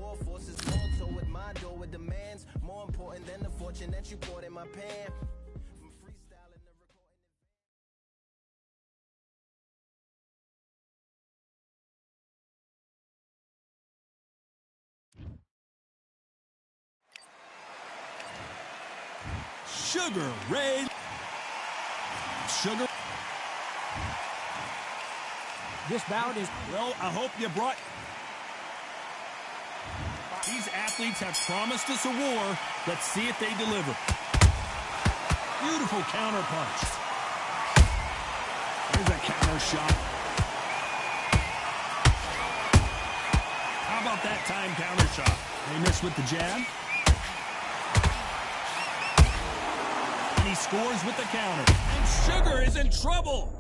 Your force is more toward my door with demands more important than the fortune that you poured in my pan. From freestyling to Sugar Ray. Sugar. This bout is... Well, I hope you brought... These athletes have promised us a war. Let's see if they deliver. Beautiful counter punch. Here's a counter shot. How about that time counter shot? They miss with the jab. And he scores with the counter. And Sugar is in trouble.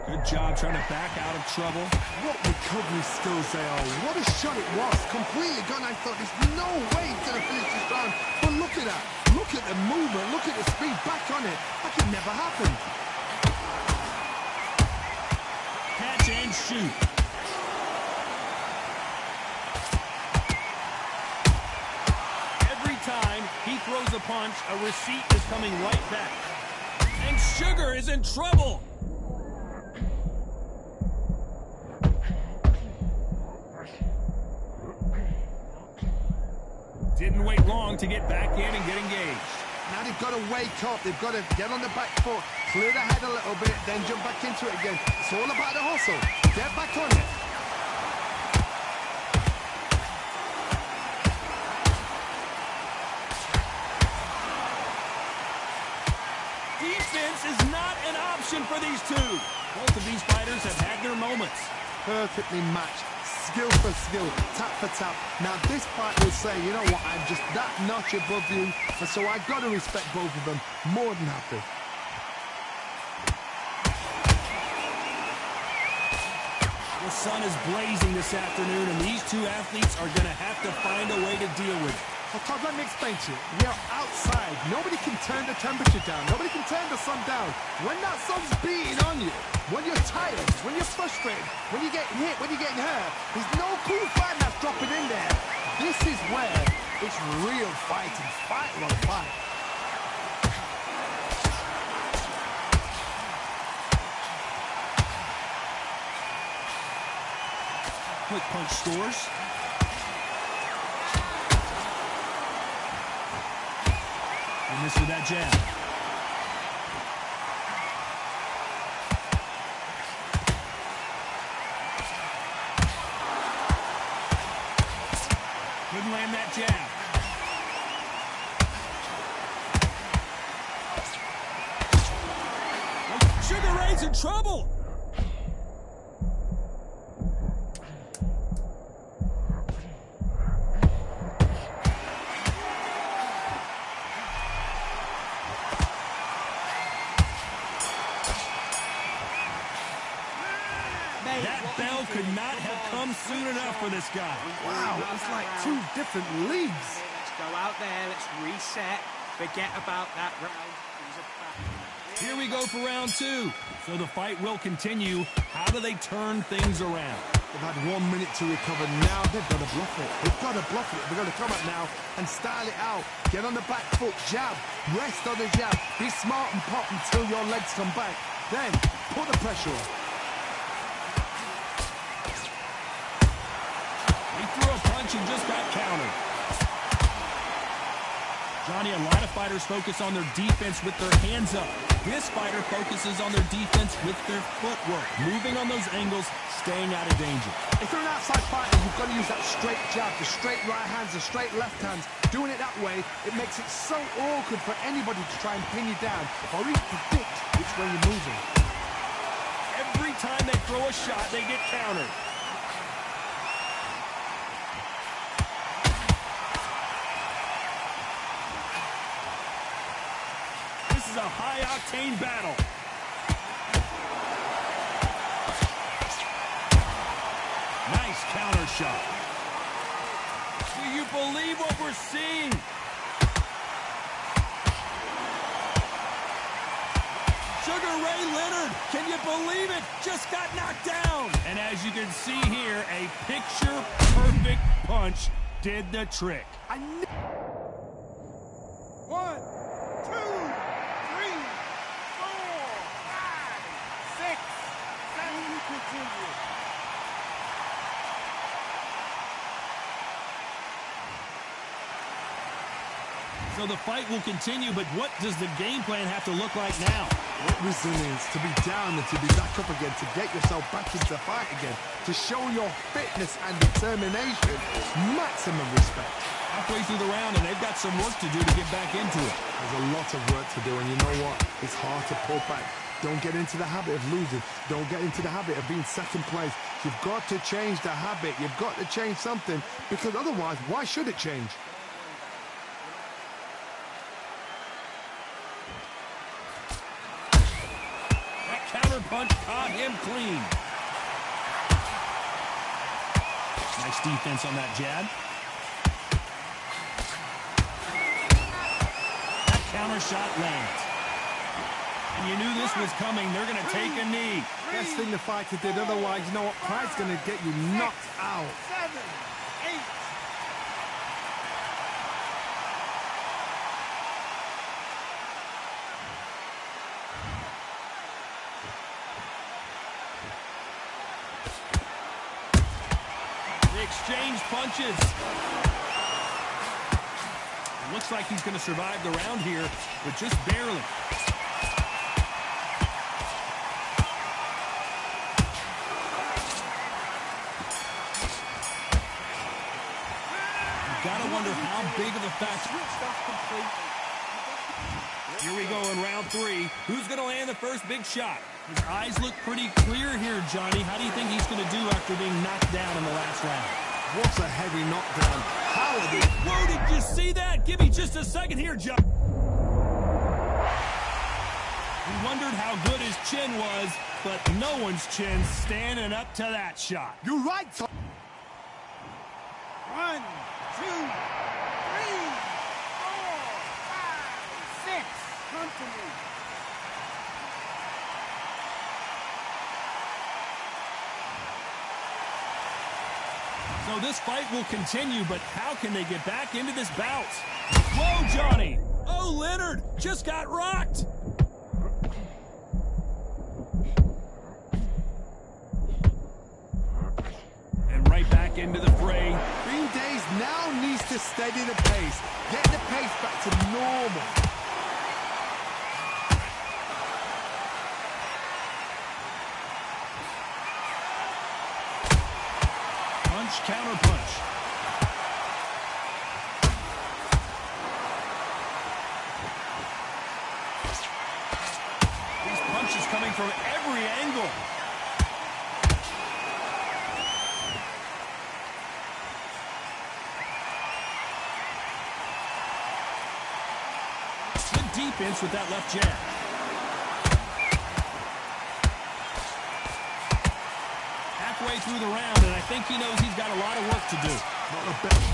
Good job trying to back out of trouble. What recovery skills they are. What a shot it was. Completely gone. I thought there's no way he's going to finish this round. But look at that. Look at the movement. Look at the speed. Back on it. That could never happen. Catch and shoot. Every time he throws a punch, a receipt is coming right back. And Sugar is in trouble. Didn't wait long to get back in and get engaged. Now they've got to wake up. They've got to get on the back foot, clear the head a little bit, then jump back into it again. It's all about the hustle. Get back on it. Defense is not an option for these two. Both of these fighters have had their moments. Perfectly matched. Skill for skill, tap for tap. Now this fight will say, you know what, I'm just that notch above you, and so I've got to respect both of them. More than happy. The sun is blazing this afternoon, and these two athletes are going to have to find a way to deal with it. Well, Todd, let me explain to you. We are outside. Nobody can turn the temperature down. Nobody can turn the sun down. When that sun's beating on you, when you're tired, when you're frustrated, when you get hit, when you're getting hurt, there's no cool fight that's dropping in there. This is where it's real fighting. Fight on fight. Quick punch scores. And this with that jab. Couldn't land that jab. Sugar Ray's in trouble. That bell could not have come soon enough for this guy. Wow, it's like two different leagues. Let's go out there, let's reset, forget about that round. Here we go for round two. So the fight will continue. How do they turn things around? They've had 1 minute to recover. Now they've got to bluff it. They've got to bluff it. They've got to come out now and style it out. Get on the back foot, jab, rest on the jab. Be smart and pop until your legs come back. Then put the pressure on. He threw a punch and just got countered. Johnny, a lot of fighters focus on their defense with their hands up. This fighter focuses on their defense with their footwork, moving on those angles, staying out of danger. If you're an outside fighter, you've got to use that straight jab, the straight right hands, the straight left hands. Doing it that way, it makes it so awkward for anybody to try and pin you down or even predict which way you're moving. Every time they throw a shot, they get countered. This is a high-octane battle. Nice counter shot. Do you believe what we're seeing? Sugar Ray Leonard, can you believe it? Just got knocked down. And as you can see here, a picture-perfect punch did the trick. 1, 2, 3, 4, 5, 6, 7, continue. So the fight will continue, but what does the game plan have to look like now? What resilience to be down and to be back up again, to get yourself back into the fight again, to show your fitness and determination. Maximum respect. Halfway through the round, and they've got some work to do to get back into it. There's a lot of work to do, and you know what? It's hard to pull back. Don't get into the habit of losing. Don't get into the habit of being second place. You've got to change the habit. You've got to change something, because otherwise, why should it change? Counter punch caught him clean. Nice defense on that jab. That counter shot lands. And you knew this was coming. They're going to take a knee. Best thing the fighter did. Otherwise, you know what? Pride's going to get you knocked out. 7, 8. Exchange punches. It looks like he's going to survive the round here, but just barely. You gotta wonder how big of a factor. Here we go in round 3. Who's going to land the first big shot? His eyes look pretty clear here, Johnny. How do you think he's going to do after being knocked down in the last round? What's a heavy knockdown? How are they? Whoa, did you see that? Give me just a second here, John. We wondered how good his chin was, but no one's chin standing up to that shot. You're right, Tom. 1, 2, 3, 4, 5, 6. Come to me. So this fight will continue, but how can they get back into this bout? Whoa, Johnny! Oh, Leonard just got rocked! And right back into the fray. Green Days now needs to steady the pace. Get the pace back to normal. Counter punch. These punches coming from every angle. Good defense with that left jab. Halfway through the round, and I think he knows he's got a lot of work to do.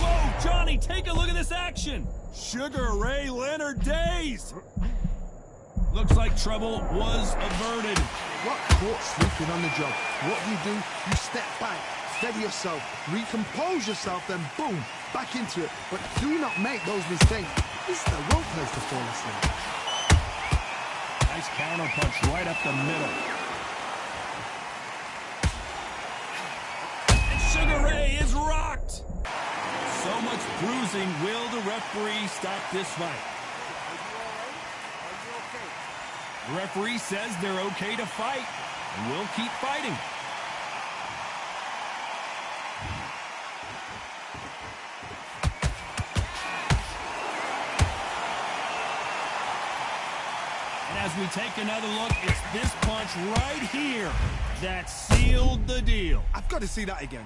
Whoa, Johnny, take a look at this action. Sugar Ray Leonard dazed. Looks like trouble was averted. What caught sleeping on the job? What do? You step back, steady yourself, recompose yourself, then boom, back into it. But do not make those mistakes. This is the wrong place to fall asleep. Nice counter punch right up the middle. Sugar Ray is rocked. So much bruising. Will the referee stop this fight? The referee says they're okay to fight, and we'll keep fighting. And as we take another look, it's this punch right here that sealed the deal. I've got to see that again.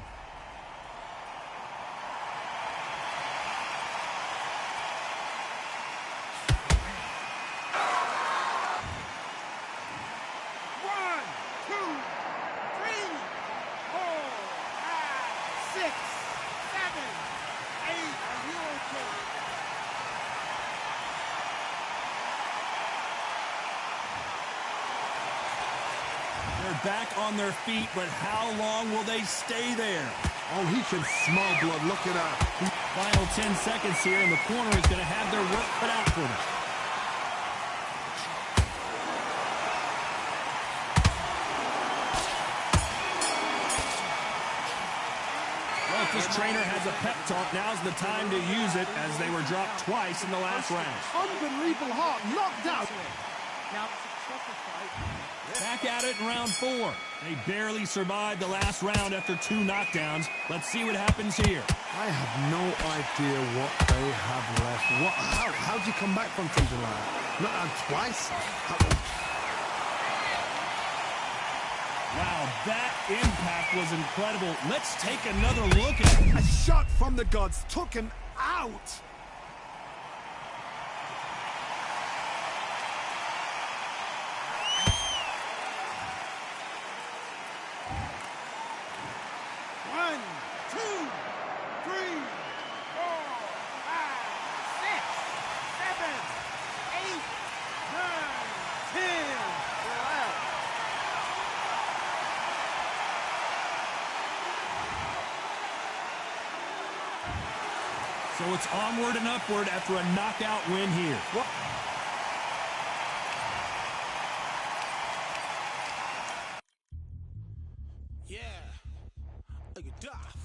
They're back on their feet, but how long will they stay there? Oh, he can smell blood. Look at that. Final 10 seconds here, and the corner is going to have their work cut out for them. Well, if this trainer has a pep talk, now's the time to use it, as they were dropped twice in the last round. Unbelievable heart, knocked out. Now it's a proper fight. Back at it in round 4. They barely survived the last round after 2 knockdowns. Let's see what happens here. I have no idea what they have left. How'd you come back from something like that? Not out twice? Wow, that impact was incredible. Let's take another look at it. A shot from the gods took him out. So it's onward and upward after a knockout win here. Yeah, like a duck.